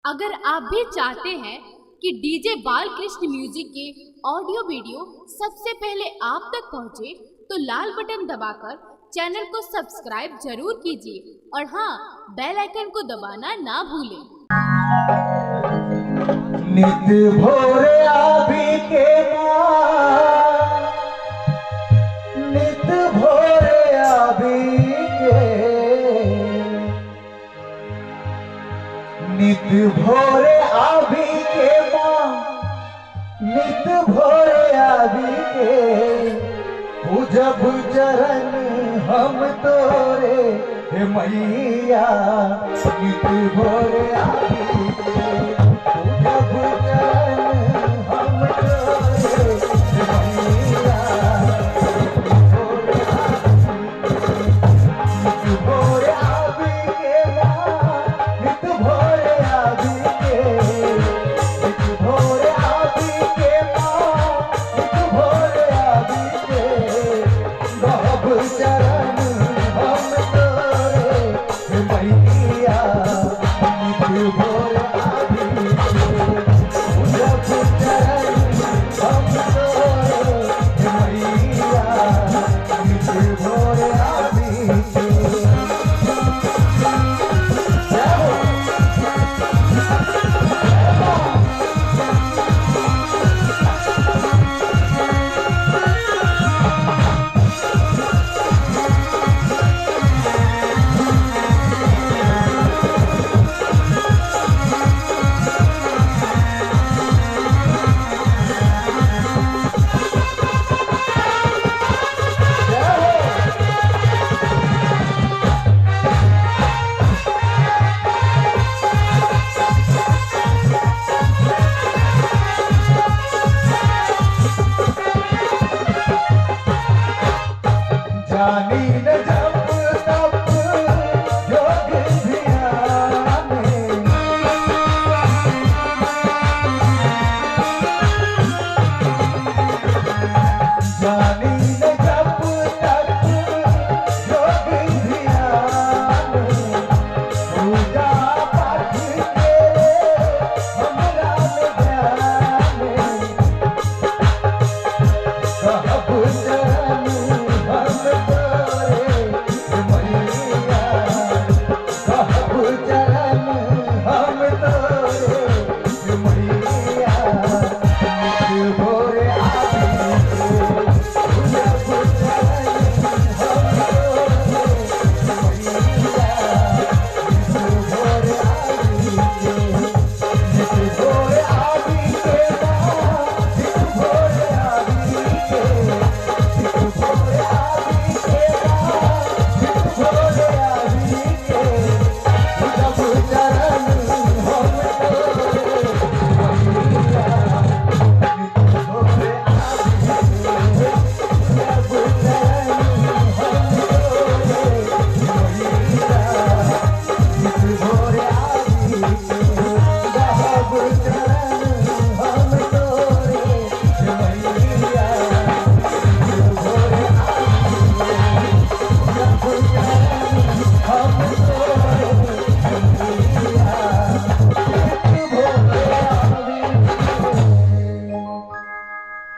अगर आप भी चाहते हैं कि डीजे बालकृष्ण म्यूजिक के ऑडियो वीडियो सबसे पहले आप तक पहुंचे, तो लाल बटन दबाकर चैनल को सब्सक्राइब जरूर कीजिए और हाँ, बेल आइकन को दबाना ना भूलें। नित भोरे आभी के नित भोरे आभी के नित भोरे आभी के नित भोरे आभी के पूजब चरण हम तोरे हे मैया। नित भोरे आभी